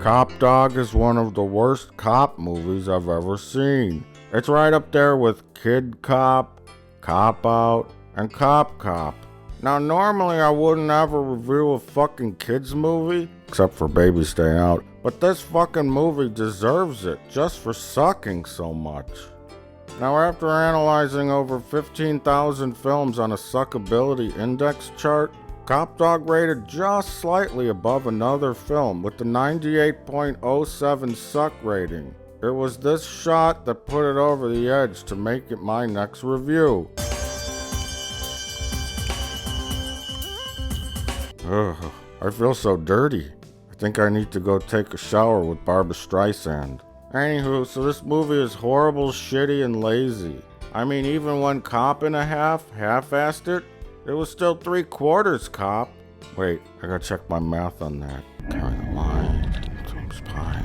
Cop Dog is one of the worst cop movies I've ever seen. It's right up there with Kid Cop, Cop Out, and Cop Cop. Now normally I wouldn't ever review a fucking kids movie, except for Baby Stay Out, but this fucking movie deserves it just for sucking so much. Now after analyzing over 15,000 films on a suckability index chart, Cop Dog rated just slightly above another film with the 98.07 suck rating. It was this shot that put it over the edge to make it my next review. Ugh, I feel so dirty. I think I need to go take a shower with Barbra Streisand. Anywho, so this movie is horrible, shitty, and lazy. I mean, even when Cop and a half-assed it, it was still 3/4 cop. Wait, I gotta check my math on that. Carry the line. Times pi.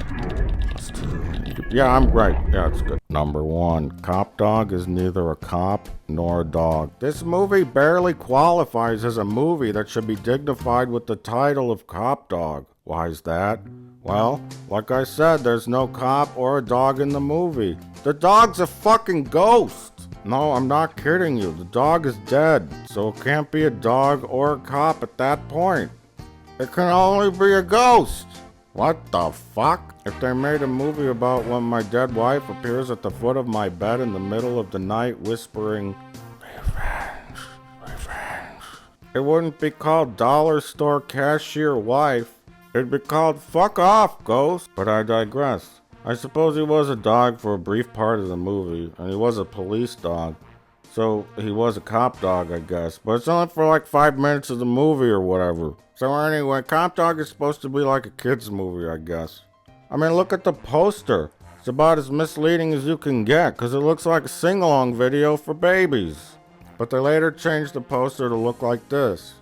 Plus 2. Yeah, I'm right. Yeah, it's good. Number 1. Cop Dog is neither a cop nor a dog. This movie barely qualifies as a movie that should be dignified with the title of Cop Dog. Why is that? Well, like I said, there's no cop or a dog in the movie. The dog's a fucking ghost. No, I'm not kidding you. The dog is dead, so it can't be a dog or a cop at that point. It can only be a ghost. What the fuck? If they made a movie about when my dead wife appears at the foot of my bed in the middle of the night whispering, "Revenge, revenge," it wouldn't be called Dollar Store Cashier Wife. It'd be called Fuck Off, Ghost. But I digress. I suppose he was a dog for a brief part of the movie, and he was a police dog. So he was a cop dog, I guess. But it's only for like 5 minutes of the movie or whatever. So anyway, Cop Dog is supposed to be like a kid's movie, I guess. I mean, look at the poster. It's about as misleading as you can get, because it looks like a sing-along video for babies. But they later changed the poster to look like this,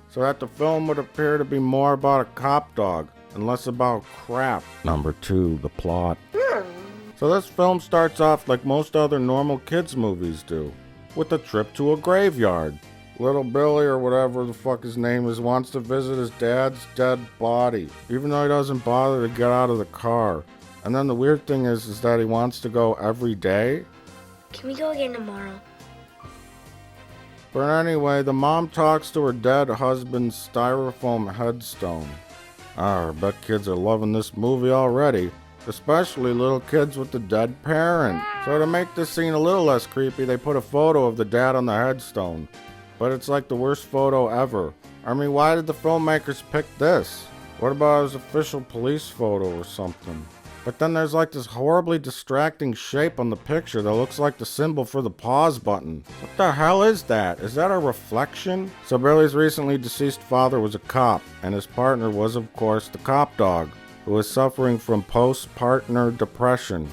so that the film would appear to be more about a cop dog and less about crap. Number 2, the plot. So this film starts off like most other normal kids movies do, with a trip to a graveyard. Little Billy, or whatever the fuck his name is, wants to visit his dad's dead body, even though he doesn't bother to get out of the car. And then the weird thing is that he wants to go every day. Can we go again tomorrow? But anyway, the mom talks to her dead husband's styrofoam headstone. I bet kids are loving this movie already, especially little kids with the dead parent. So to make this scene a little less creepy, they put a photo of the dad on the headstone. But it's like the worst photo ever. I mean, why did the filmmakers pick this? What about his official police photo or something? But then there's like this horribly distracting shape on the picture that looks like the symbol for the pause button. What the hell is that? Is that a reflection? So Billy's recently deceased father was a cop, and his partner was, of course, the cop dog, who was suffering from post-partner depression.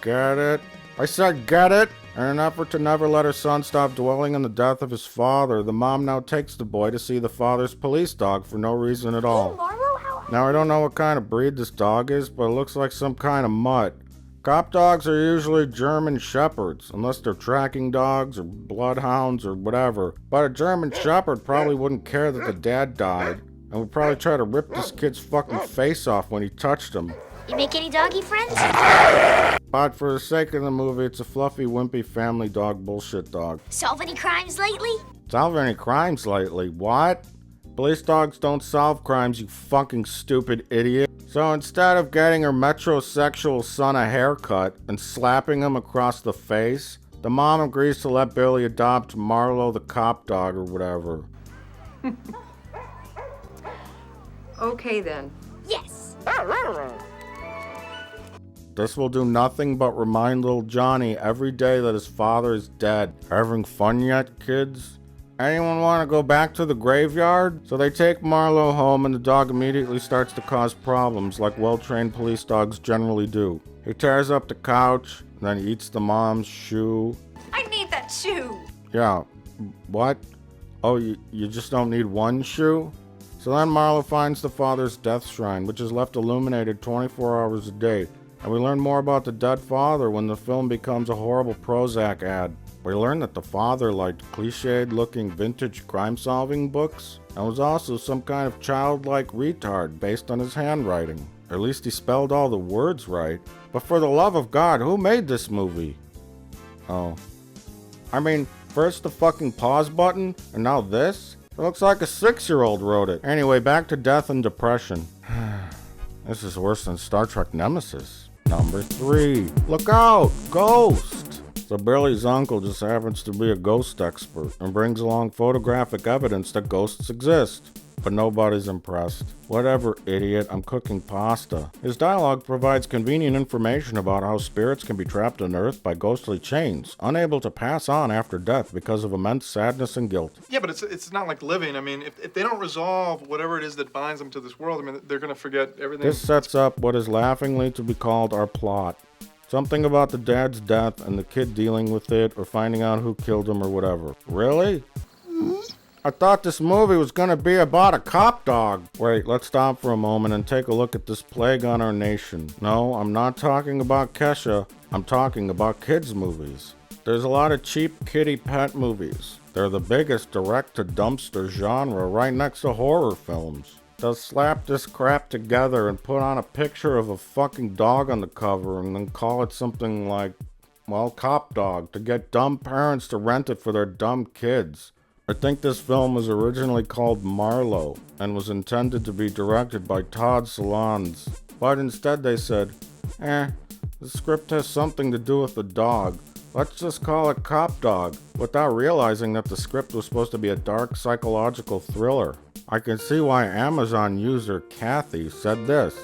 Get it? I said get it? In an effort to never let her son stop dwelling on the death of his father, the mom now takes the boy to see the father's police dog for no reason at all. Now, I don't know what kind of breed this dog is, but it looks like some kind of mutt. Cop dogs are usually German shepherds, unless they're tracking dogs or bloodhounds or whatever. But a German shepherd probably wouldn't care that the dad died, and would probably try to rip this kid's fucking face off when he touched him. You make any doggy friends? But for the sake of the movie, it's a fluffy, wimpy family dog bullshit dog. Solve any crimes lately? Solve any crimes lately? What? Police dogs don't solve crimes, you fucking stupid idiot. So instead of getting her metrosexual son a haircut and slapping him across the face, the mom agrees to let Billy adopt Marlo the cop dog or whatever. Okay then. Yes. This will do nothing but remind little Johnny every day that his father is dead. Having fun yet, kids? Anyone want to go back to the graveyard? So they take Marlo home and the dog immediately starts to cause problems like well-trained police dogs generally do. He tears up the couch, and then eats the mom's shoe. I need that shoe. Yeah, what? Oh, you just don't need one shoe? So then Marlo finds the father's death shrine, which is left illuminated 24 hours a day. And we learn more about the dead father when the film becomes a horrible Prozac ad. We learn that the father liked cliched-looking vintage crime-solving books and was also some kind of childlike retard based on his handwriting. At least he spelled all the words right. But for the love of God, who made this movie? Oh. I mean, first the fucking pause button, and now this? It looks like a 6-year-old wrote it. Anyway, back to death and depression. This is worse than Star Trek Nemesis. Number 3. Look out! Ghost! So Billy's uncle just happens to be a ghost expert and brings along photographic evidence that ghosts exist. But nobody's impressed. Whatever, idiot, I'm cooking pasta. His dialogue provides convenient information about how spirits can be trapped on Earth by ghostly chains, unable to pass on after death because of immense sadness and guilt. Yeah, but it's not like living. I mean, if they don't resolve whatever it is that binds them to this world, I mean, they're going to forget everything. This sets up what is laughingly to be called our plot. Something about the dad's death and the kid dealing with it or finding out who killed him or whatever. Really? I thought this movie was gonna be about a cop dog. Wait, let's stop for a moment and take a look at this plague on our nation. No, I'm not talking about Kesha. I'm talking about kids' movies. There's a lot of cheap kitty pet movies. They're the biggest direct-to-dumpster genre right next to horror films. They'll slap this crap together and put on a picture of a fucking dog on the cover and then call it something like, well, Cop Dog, to get dumb parents to rent it for their dumb kids. I think this film was originally called Marlowe and was intended to be directed by Todd Solondz, but instead they said, the script has something to do with the dog. Let's just call it Cop Dog, without realizing that the script was supposed to be a dark psychological thriller. I can see why Amazon user Kathy said this.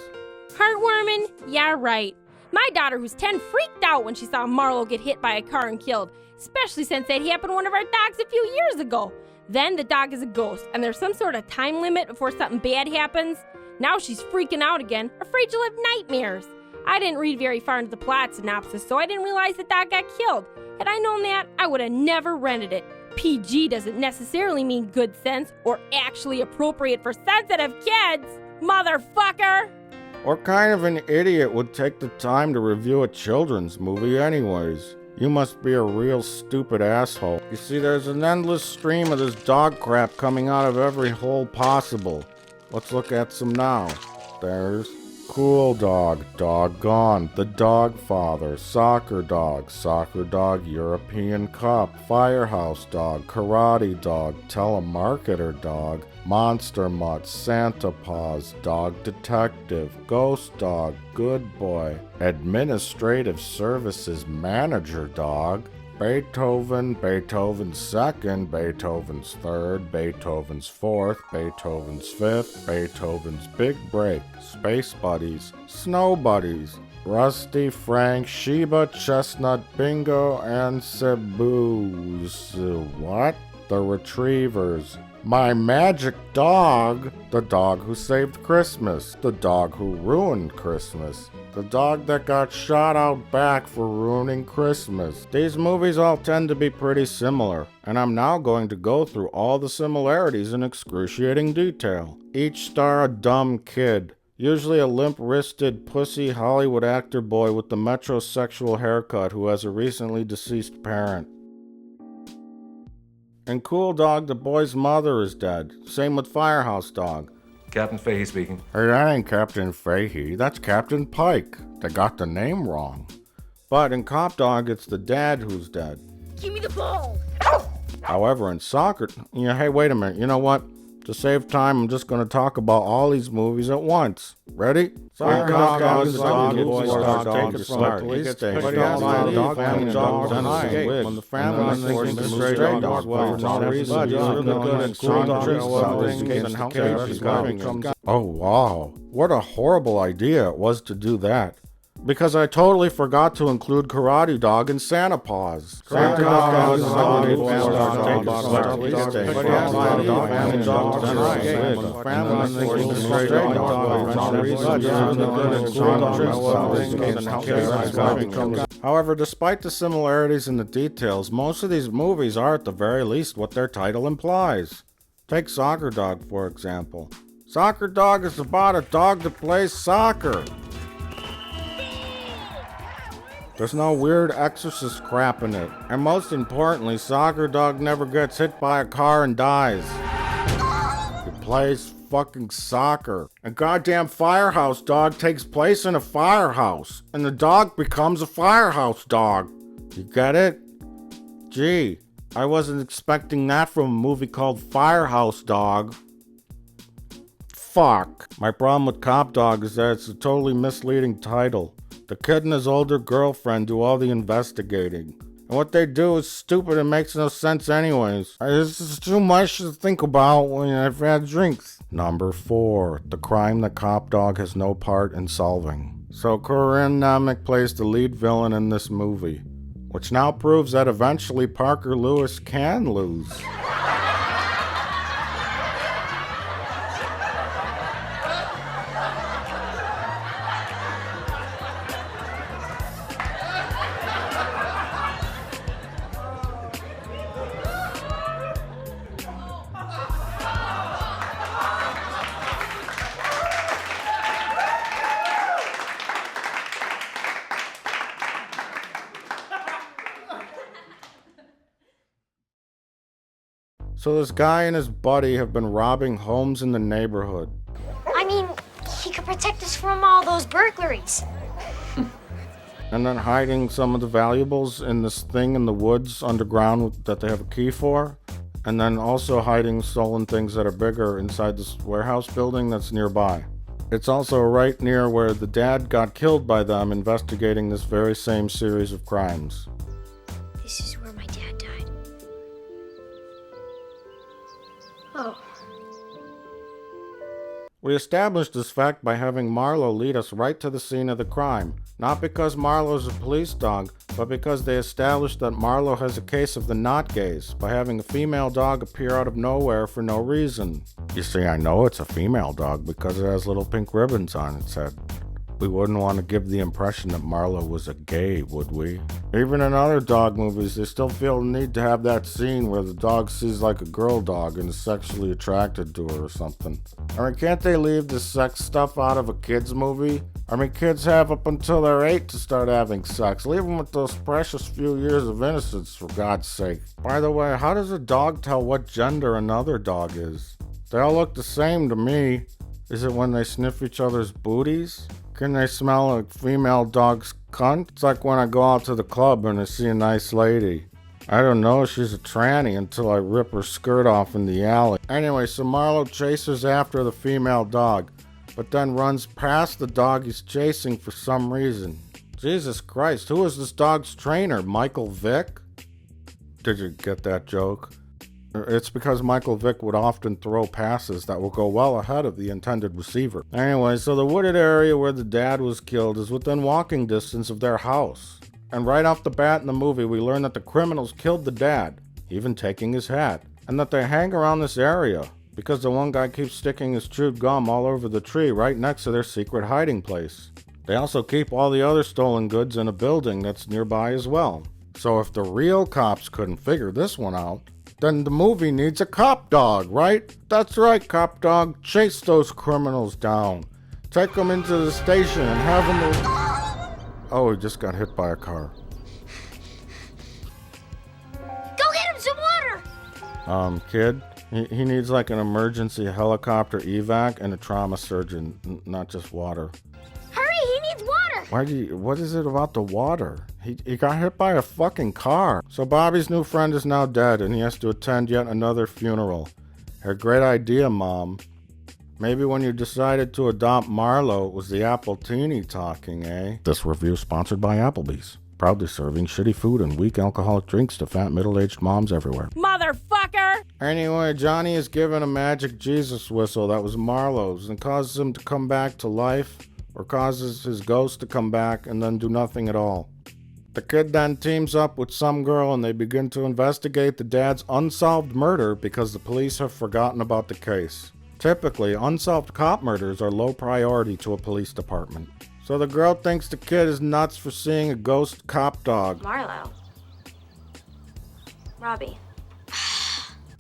Heartwarming? Yeah, right. My daughter, who's 10, freaked out when she saw Marlowe get hit by a car and killed, especially since that happened to one of our dogs a few years ago. Then the dog is a ghost, and there's some sort of time limit before something bad happens. Now she's freaking out again, afraid she'll have nightmares. I didn't read very far into the plot synopsis, so I didn't realize the dog got killed. Had I known that, I would have never rented it. PG doesn't necessarily mean good sense or actually appropriate for sensitive kids, motherfucker! What kind of an idiot would take the time to review a children's movie anyways? You must be a real stupid asshole. You see, there's an endless stream of this dog crap coming out of every hole possible. Let's look at some now. There's Cool Dog, Doggone, The Dog Father, Soccer Dog, European Cup, Firehouse Dog, Karate Dog, Telemarketer Dog, Monster Mutt, Santa Paws, Dog Detective, Ghost Dog, Good Boy, Administrative Services Manager Dog, Beethoven, Beethoven's second, Beethoven's third, Beethoven's fourth, Beethoven's fifth, Beethoven's Big Break, Space Buddies, Snow Buddies, Rusty, Frank, Sheba, Chestnut, Bingo, and Cebu's. What? The Retrievers. My Magic Dog, the dog who saved Christmas, the dog who ruined Christmas, the dog that got shot out back for ruining Christmas. These movies all tend to be pretty similar, and I'm now going to go through all the similarities in excruciating detail. Each star a dumb kid, usually a limp-wristed, pussy Hollywood actor boy with the metrosexual haircut who has a recently deceased parent. In Cool Dog, the boy's mother is dead. Same with Firehouse Dog. Captain Fahey speaking. Hey, that ain't Captain Fahey, that's Captain Pike. They got the name wrong. But in Cop Dog, it's the dad who's dead. Give me the ball! However, in Soccer... hey, wait a minute, you know what? To save time, I'm just going to talk about all these movies at once. Ready? Soccer Dog is is a dog who boys dog dog take it from from the police station. But He has a dog family dog on on escape. when the family thinks it's a stray dog for no reason. He's really good at cool dogs. Oh wow, what a horrible idea it was to do that. Because I totally forgot to include Karate Dog and Santa Paws. Santa Paws is a dog who However, despite the similarities in the details, most of these movies are at the very least what their title implies. Take Soccer Dog, for example. Soccer Dog is about a dog that plays soccer. There's no weird exorcist crap in it. And most importantly, Soccer Dog never gets hit by a car and dies. He plays fucking soccer. A goddamn firehouse dog takes place in a firehouse, and the dog becomes a firehouse dog. You get it? Gee, I wasn't expecting that from a movie called Firehouse Dog. Fuck. My problem with Cop Dog is that it's a totally misleading title. The kid and his older girlfriend do all the investigating. And what they do is stupid and makes no sense anyways. This is too much to think about when I've had drinks. Number 4. The crime that Cop Dog has no part in solving. So Corinne Namick plays the lead villain in this movie, which now proves that eventually Parker Lewis can lose. So this guy and his buddy have been robbing homes in the neighborhood. I mean, he could protect us from all those burglaries. And then hiding some of the valuables in this thing in the woods underground that they have a key for. And then also hiding stolen things that are bigger inside this warehouse building that's nearby. It's also right near where the dad got killed by them investigating this very same series of crimes. This is where my dad died. Oh. We established this fact by having Marlowe lead us right to the scene of the crime. Not because Marlowe's a police dog, but because they established that Marlowe has a case of the not gaze by having a female dog appear out of nowhere for no reason. You see, I know it's a female dog because it has little pink ribbons on its head. We wouldn't want to give the impression that Marlowe was a gay, would we? Even in other dog movies, they still feel the need to have that scene where the dog sees like a girl dog and is sexually attracted to her or something. I mean, can't they leave the sex stuff out of a kid's movie? I mean, kids have up until they're 8 to start having sex. Leave them with those precious few years of innocence, for God's sake. By the way, how does a dog tell what gender another dog is? They all look the same to me. Is it when they sniff each other's booties? Can they smell a female dog's cunt? It's like when I go out to the club and I see a nice lady. I don't know she's a tranny until I rip her skirt off in the alley. Anyway, so Marlowe chases after the female dog, but then runs past the dog he's chasing for some reason. Jesus Christ, who is this dog's trainer? Michael Vick? Did you get that joke? It's because Michael Vick would often throw passes that will go well ahead of the intended receiver. Anyway, so the wooded area where the dad was killed is within walking distance of their house. And right off the bat in the movie, we learn that the criminals killed the dad, even taking his hat. And that they hang around this area, because the one guy keeps sticking his chewed gum all over the tree right next to their secret hiding place. They also keep all the other stolen goods in a building that's nearby as well. So if the real cops couldn't figure this one out, then the movie needs a cop dog, right? That's right, cop dog. Chase those criminals down. Take them into the station and have them... Oh, he just got hit by a car. Go get him some water! Kid, he needs like an emergency helicopter evac and a trauma surgeon, not just water. Hurry, he needs water! What is it about the water? He got hit by a fucking car. So Bobby's new friend is now dead and he has to attend yet another funeral. A great idea, Mom. Maybe when you decided to adopt Marlowe, it was the Appletini talking, eh? This review is sponsored by Applebee's. Proudly serving shitty food and weak alcoholic drinks to fat middle-aged moms everywhere. Motherfucker! Anyway, Johnny is given a magic Jesus whistle that was Marlowe's and causes him to come back to life, or causes his ghost to come back and then do nothing at all. The kid then teams up with some girl and they begin to investigate the dad's unsolved murder because the police have forgotten about the case. Typically, unsolved cop murders are low priority to a police department. So the girl thinks the kid is nuts for seeing a ghost cop dog. Marlowe. Robbie.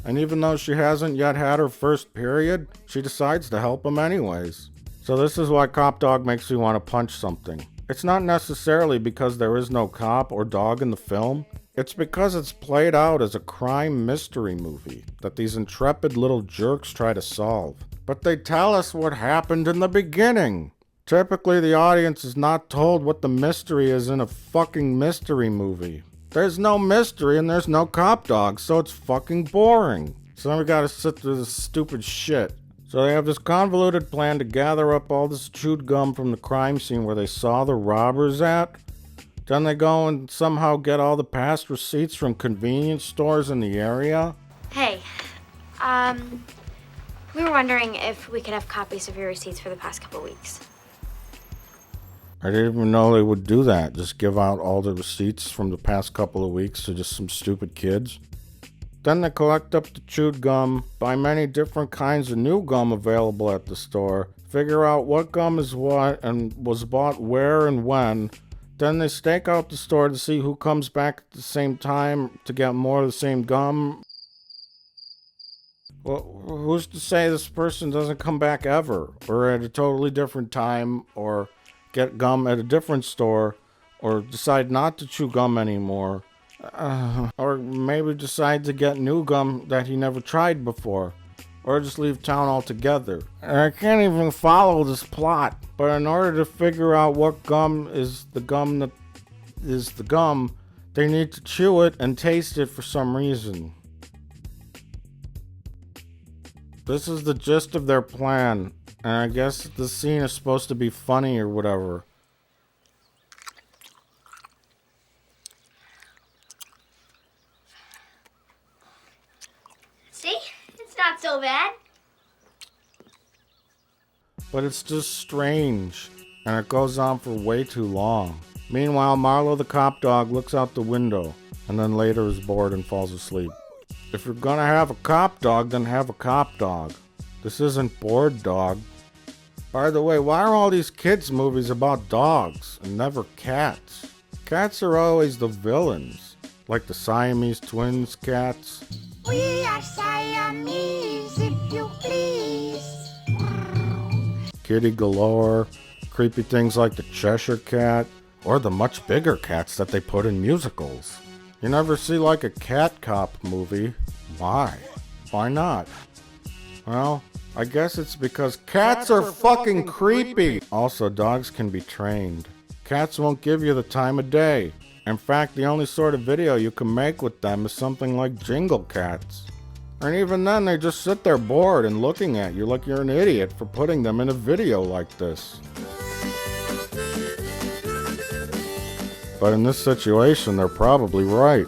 And even though she hasn't yet had her first period, she decides to help him anyways. So this is why Cop Dog makes me want to punch something. It's not necessarily because there is no cop or dog in the film. It's because it's played out as a crime mystery movie that these intrepid little jerks try to solve. but they tell us what happened in the beginning. Typically, the audience is not told what the mystery is in a fucking mystery movie. There's no mystery and there's no cop dog, so it's fucking boring. So then we gotta sit through this stupid shit. So they have this convoluted plan to gather up all this chewed gum from the crime scene where they saw the robbers at. Then they go and somehow get all the past receipts from convenience stores in the area. Hey, we were wondering if we could have copies of your receipts for the past couple weeks. I didn't even know they would do that. Just give out all the receipts from the past couple of weeks to just some stupid kids. Then they collect up the chewed gum, buy many different kinds of new gum available at the store, figure out what gum is what and was bought where and when. Then they stake out the store to see who comes back at the same time to get more of the same gum. Well, who's to say this person doesn't come back ever, or at a totally different time, or get gum at a different store, or decide not to chew gum anymore, or maybe decide to get new gum that he never tried before, or just leave town altogether. And I can't even follow this plot, but in order to figure out what gum is the gum that is the gum, they need to chew it and taste it for some reason. This is the gist of their plan, and I guess the scene is supposed to be funny or whatever. See? It's not so bad. But it's just strange, and it goes on for way too long. Meanwhile, Marlo the cop dog looks out the window, and then later is bored and falls asleep. If you're gonna have a cop dog, then have a cop dog. This isn't Bored Dog. By the way, why are all these kids' movies about dogs and never cats? Cats are always the villains, like the Siamese twins cats. We are Siamese, if you please. Kitty galore, creepy things like the Cheshire Cat, or the much bigger cats that they put in musicals. You never see like a cat cop movie. Why? Why not? Well, I guess it's because cats are fucking creepy. Also, dogs can be trained. Cats won't give you the time of day. In fact, the only sort of video you can make with them is something like Jingle Cats. And even then, they just sit there bored and looking at you like you're an idiot for putting them in a video like this. But in this situation, they're probably right.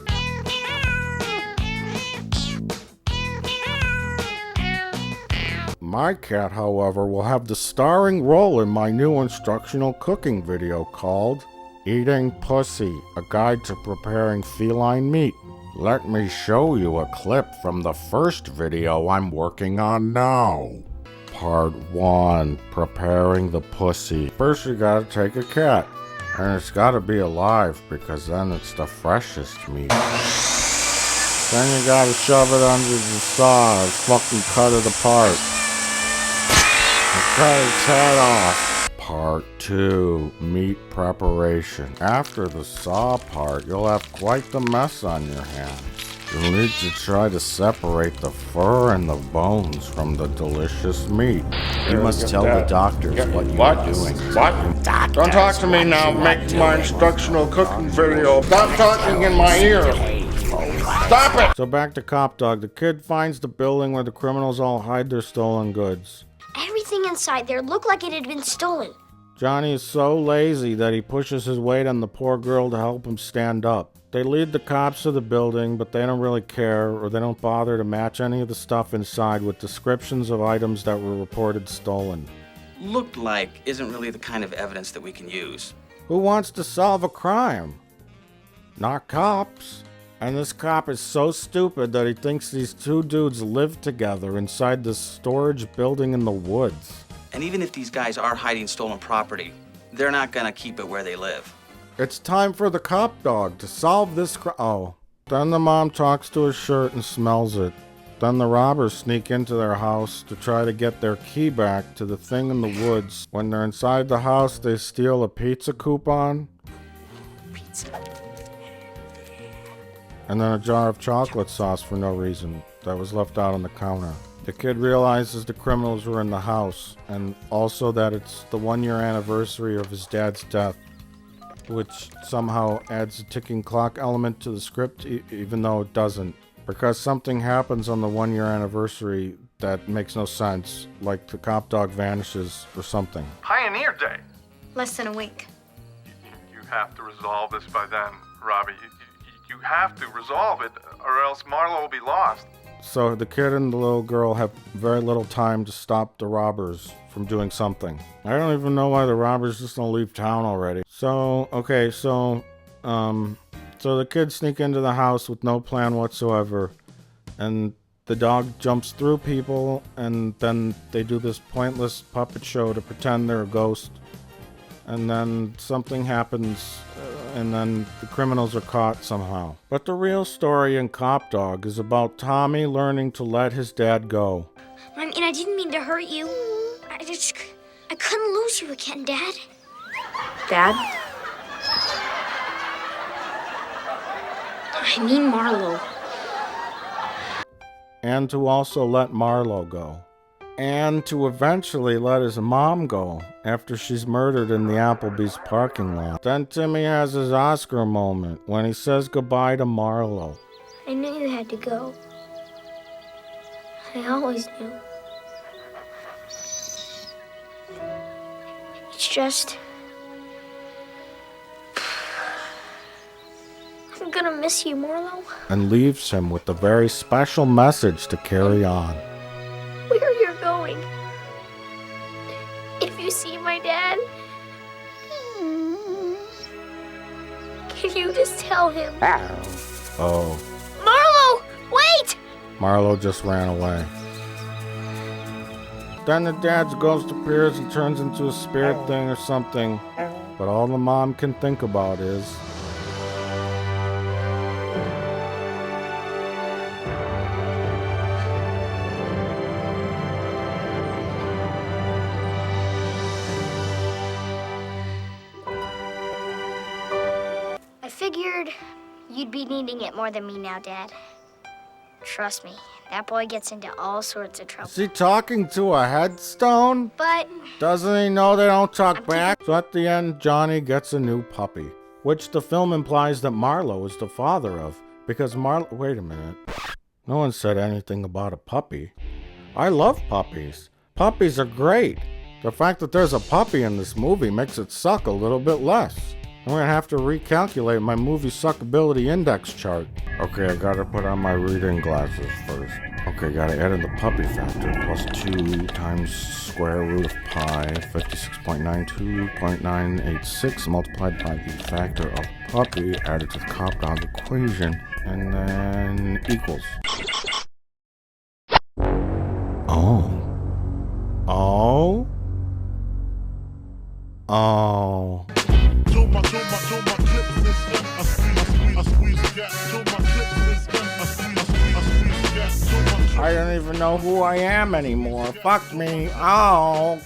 My cat, however, will have the starring role in my new instructional cooking video called Eating Pussy, a guide to preparing feline meat. Let me show you a clip from the first video I'm working on now. Part 1, Preparing the Pussy. First you gotta take a cat, and it's gotta be alive because then it's the freshest meat. Then you gotta shove it under the saw and fucking cut it apart. Cut its head off. Part 2, Meat Preparation. After the saw part, you'll have quite the mess on your hands. You'll need to try to separate the fur and the bones from the delicious meat. You must tell the doctors what you are doing. What? Don't talk to me now. Make my instructional cooking video. Stop talking in my ear. Stop it! So back to Cop Dog. The kid finds the building where the criminals all hide their stolen goods. Everything inside there looked like it had been stolen. Johnny is so lazy that he pushes his weight on the poor girl to help him stand up. They lead the cops to the building, but they don't really care, or they don't bother to match any of the stuff inside with descriptions of items that were reported stolen. Looked like isn't really the kind of evidence that we can use. Who wants to solve a crime? Not cops. And this cop is so stupid that he thinks these two dudes live together inside this storage building in the woods. And even if these guys are hiding stolen property, they're not gonna keep it where they live. It's time for the cop dog to solve this Oh. Then the mom talks to his shirt and smells it. Then the robbers sneak into their house to try to get their key back to the thing in the woods. When they're inside the house, they steal a pizza coupon. Pizza. And then a jar of chocolate sauce for no reason that was left out on the counter. The kid realizes the criminals were in the house, and also that it's the 1-year anniversary of his dad's death, which somehow adds a ticking clock element to the script, even though it doesn't. Because something happens on the 1-year anniversary that makes no sense, like the cop dog vanishes or something. Pioneer Day. Less than a week. You have to resolve this by then, Robbie. You have to resolve it, or else Marlo will be lost. So the kid and the little girl have very little time to stop the robbers from doing something. I don't even know why the robbers just don't leave town already. So the kids sneak into the house with no plan whatsoever, and the dog jumps through people, and then they do this pointless puppet show to pretend they're a ghost. And then something happens, and then the criminals are caught somehow. But the real story in Cop Dog is about Tommy learning to let his dad go. I mean, I didn't mean to hurt you. I couldn't lose you again, Dad. Dad? I mean Marlo. And to also let Marlo go. And to eventually let his mom go after she's murdered in the Applebee's parking lot. Then Timmy has his Oscar moment when he says goodbye to Marlo. I knew you had to go. I always knew. It's just... I'm gonna miss you, Marlo. And leaves him with a very special message to carry on. Where you're going. If you see my dad, can you just tell him? Oh, Marlo, wait! Marlo just ran away. Then the dad's ghost appears and turns into a spirit thing or something. But all the mom can think about is... I figured you'd be needing it more than me now, Dad. Trust me, that boy gets into all sorts of trouble. Is he talking to a headstone? But Doesn't he know they don't talk back? So at the end, Johnny gets a new puppy, which the film implies that Marlo is the father of, because Marlo... Wait a minute. No one said anything about a puppy. I love puppies. Puppies are great. The fact that there's a puppy in this movie makes it suck a little bit less. I'm gonna have to recalculate my movie suckability index chart. Okay, I gotta put on my reading glasses first. Okay, gotta add in the puppy factor. Plus 2 times square root of pi, 56.92.986 multiplied by the factor of puppy added to the Cop Dog equation, and then equals. Oh. Oh? Oh. I don't even know who I am anymore. Fuck me. Oh.